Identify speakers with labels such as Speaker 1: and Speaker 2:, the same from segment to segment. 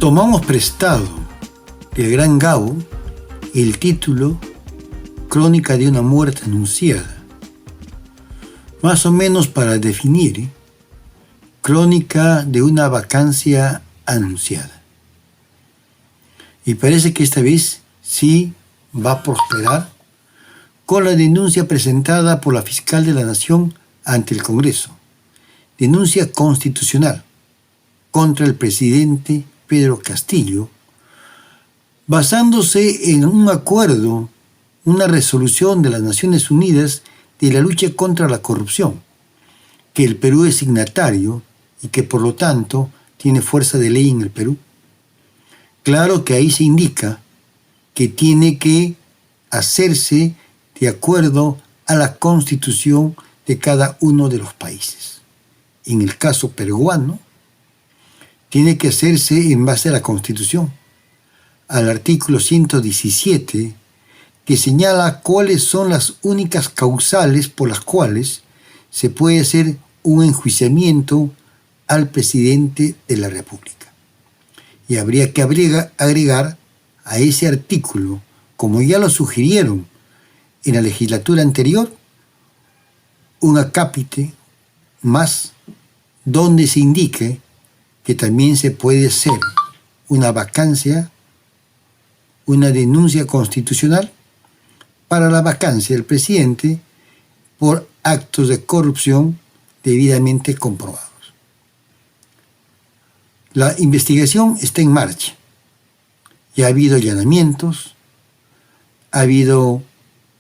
Speaker 1: Tomamos prestado del gran Gabo el título Crónica de una muerte anunciada, más o menos para definir crónica de una vacancia anunciada. Y parece que esta vez sí va a prosperar con la denuncia presentada por la fiscal de la Nación ante el Congreso, denuncia constitucional contra el presidente Pedro Castillo, basándose en un acuerdo, una resolución de las Naciones Unidas de la lucha contra la corrupción, que el Perú es signatario y que por lo tanto tiene fuerza de ley en el Perú. Claro que ahí se indica que tiene que hacerse de acuerdo a la constitución de cada uno de los países. En el caso peruano, tiene que hacerse en base a la Constitución, al artículo 117, que señala cuáles son las únicas causales por las cuales se puede hacer un enjuiciamiento al presidente de la República. Y habría que agregar a ese artículo, como ya lo sugirieron en la legislatura anterior, un acápite más donde se indique que también se puede hacer una vacancia, una denuncia constitucional para la vacancia del presidente por actos de corrupción debidamente comprobados. La investigación está en marcha. Ya ha habido allanamientos, ha habido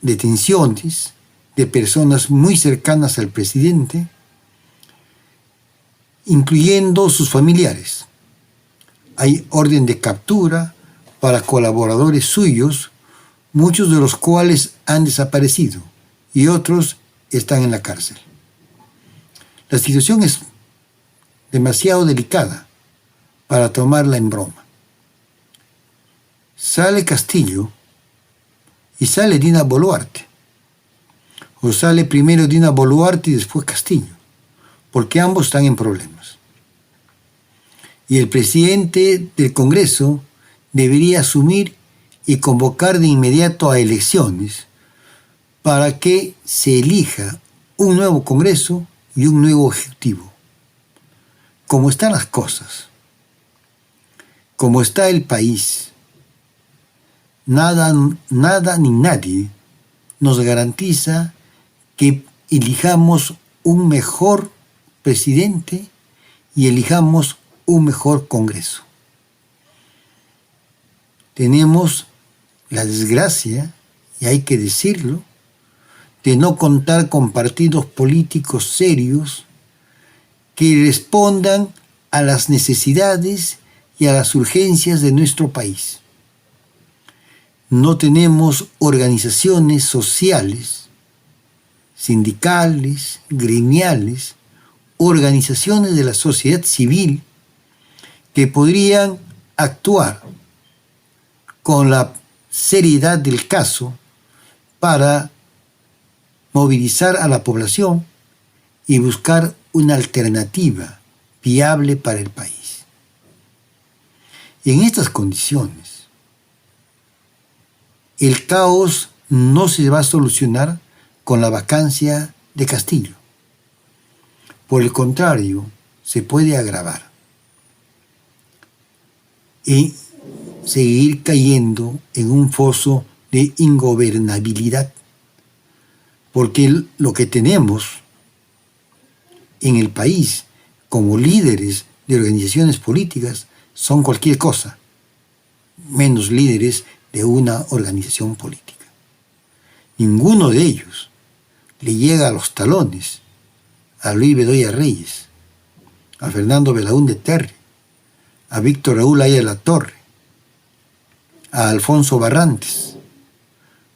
Speaker 1: detenciones de personas muy cercanas al presidente, incluyendo sus familiares. Hay orden de captura para colaboradores suyos, muchos de los cuales han desaparecido y otros están en la cárcel. La situación es demasiado delicada para tomarla en broma. Sale Castillo y sale Dina Boluarte. O sale primero Dina Boluarte y después Castillo, porque ambos están en problemas. Y el presidente del Congreso debería asumir y convocar de inmediato a elecciones para que se elija un nuevo Congreso y un nuevo Ejecutivo. Como están las cosas, como está el país, nada ni nadie nos garantiza que elijamos un mejor presidente y elijamos un mejor Congreso. Tenemos la desgracia, y hay que decirlo, de no contar con partidos políticos serios que respondan a las necesidades y a las urgencias de nuestro país. No tenemos organizaciones sociales, sindicales, gremiales, organizaciones de la sociedad civil que podrían actuar con la seriedad del caso para movilizar a la población y buscar una alternativa viable para el país. Y en estas condiciones, el caos no se va a solucionar con la vacancia de Castillo. Por el contrario, se puede agravar y seguir cayendo en un foso de ingobernabilidad, porque lo que tenemos en el país como líderes de organizaciones políticas son cualquier cosa, menos líderes de una organización política. Ninguno de ellos le llega a los talones a Luis Bedoya Reyes, a Fernando Belaúnde Terry, a Víctor Raúl Aya Latorre, a Alfonso Barrantes,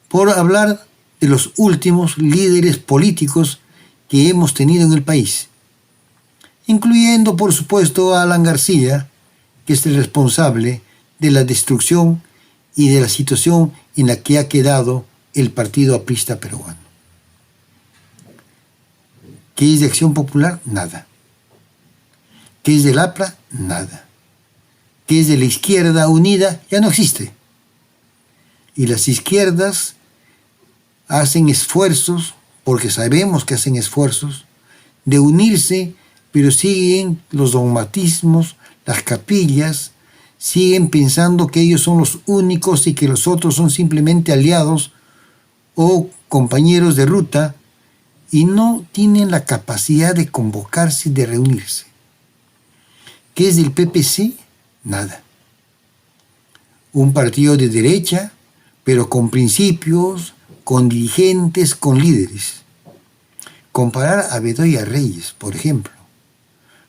Speaker 1: por hablar de los últimos líderes políticos que hemos tenido en el país, incluyendo por supuesto a Alan García, que es el responsable de la destrucción y de la situación en la que ha quedado el Partido Aprista Peruano. ¿Qué es de Acción Popular? Nada. ¿Qué es del APRA? Nada. ¿Qué que es de la izquierda unida, ya no existe. Y las izquierdas hacen esfuerzos, porque sabemos que hacen esfuerzos, de unirse, pero siguen los dogmatismos, las capillas, siguen pensando que ellos son los únicos y que los otros son simplemente aliados o compañeros de ruta, y no tienen la capacidad de convocarse y de reunirse. ¿Qué es del PPC? Nada. Un partido de derecha, pero con principios, con dirigentes, con líderes. Comparar a Bedoya Reyes, por ejemplo,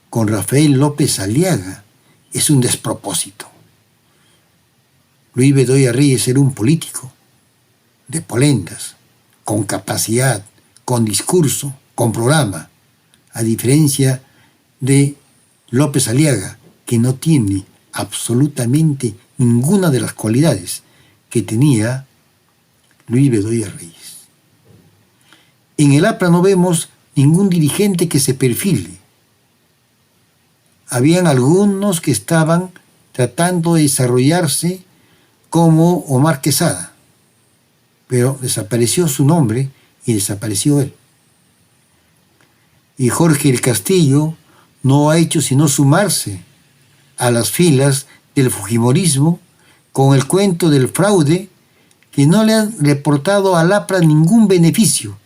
Speaker 1: con Rafael López Aliaga es un despropósito. Luis Bedoya Reyes era un político de polendas, con capacidad, con discurso, con programa, a diferencia de López Aliaga, que no tiene absolutamente ninguna de las cualidades que tenía Luis Bedoya Reyes. En el APRA no vemos ningún dirigente que se perfile. Habían algunos que estaban tratando de desarrollarse como Omar Quesada, pero desapareció su nombre y desapareció él. Y Jorge el Castillo no ha hecho sino sumarse a las filas del fujimorismo con el cuento del fraude, que no le han reportado al APRA ningún beneficio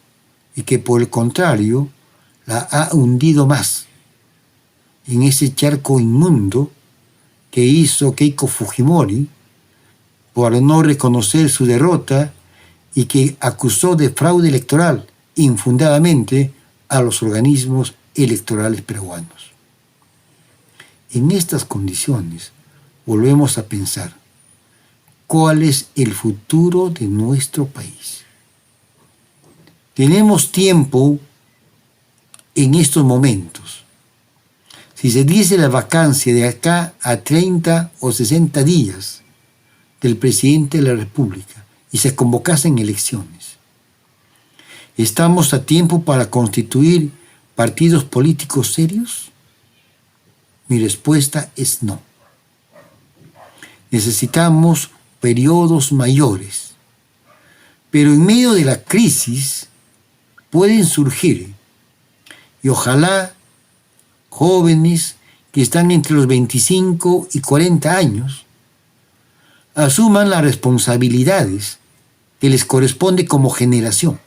Speaker 1: y que por el contrario la ha hundido más en ese charco inmundo que hizo Keiko Fujimori por no reconocer su derrota y que acusó de fraude electoral infundadamente a los organismos electorales peruanos. En estas condiciones volvemos a pensar, ¿cuál es el futuro de nuestro país? Tenemos tiempo en estos momentos. Si se diese la vacancia de acá a 30 o 60 días del presidente de la República y se convocasen elecciones, ¿estamos a tiempo para constituir partidos políticos serios? Mi respuesta es no. Necesitamos periodos mayores, pero en medio de la crisis pueden surgir, y ojalá jóvenes que están entre los 25 y 40 años asuman las responsabilidades que les corresponde como generación.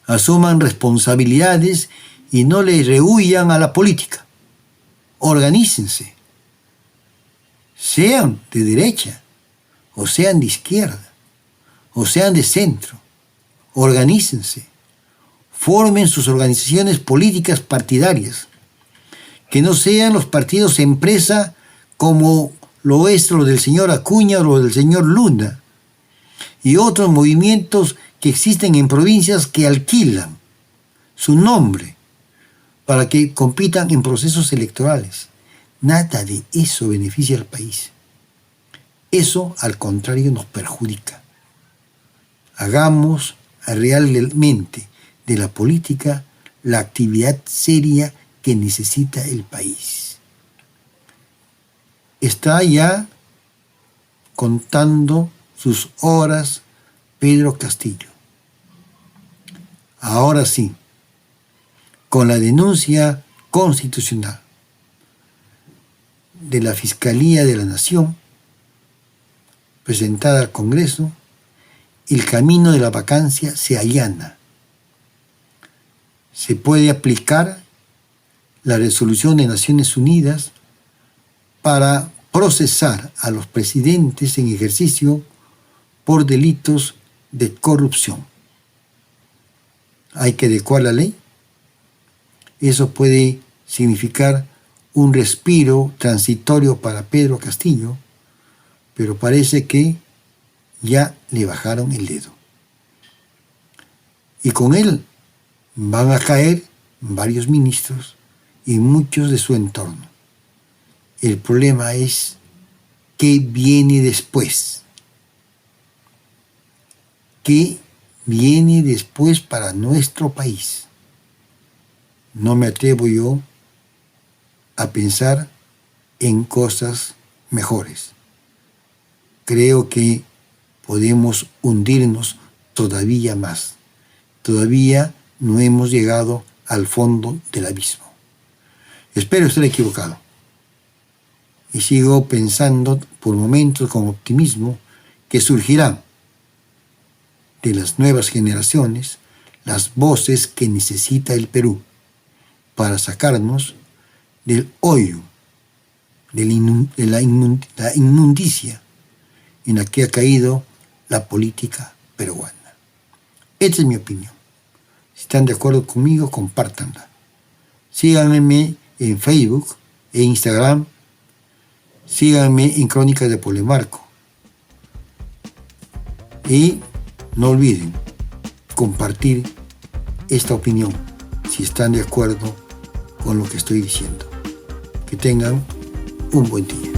Speaker 1: Asuman responsabilidades y no le rehuyan a la política. Organícense. Sean de derecha, o sean de izquierda, o sean de centro. Organícense. Formen sus organizaciones políticas partidarias. Que no sean los partidos empresa como lo es lo del señor Acuña o lo del señor Luna. Y otros movimientos que existen en provincias que alquilan su nombre para que compitan en procesos electorales. Nada de eso beneficia al país. Eso, al contrario, nos perjudica. Hagamos realmente de la política la actividad seria que necesita el país. Está ya contando sus horas Pedro Castillo. Ahora sí, con la denuncia constitucional de la Fiscalía de la Nación presentada al Congreso, el camino de la vacancia se allana. Se puede aplicar la resolución de Naciones Unidas para procesar a los presidentes en ejercicio por delitos de corrupción. Hay que adecuar la ley. Eso puede significar un respiro transitorio para Pedro Castillo, pero parece que ya le bajaron el dedo. Y con él van a caer varios ministros y muchos de su entorno. El problema es qué viene después. ¿Qué viene después para nuestro país? No me atrevo yo a pensar en cosas mejores. Creo que podemos hundirnos todavía más. Todavía no hemos llegado al fondo del abismo. Espero estar equivocado. Y sigo pensando por momentos con optimismo que surgirán de las nuevas generaciones las voces que necesita el Perú para sacarnos del hoyo, de la inmundicia en la que ha caído la política peruana. Esta es mi opinión. Si están de acuerdo conmigo, compártanla. Síganme en Facebook e Instagram. Síganme en Crónicas de Polemarco. Y no olviden compartir esta opinión si están de acuerdo con lo que estoy diciendo. Que tengan un buen día.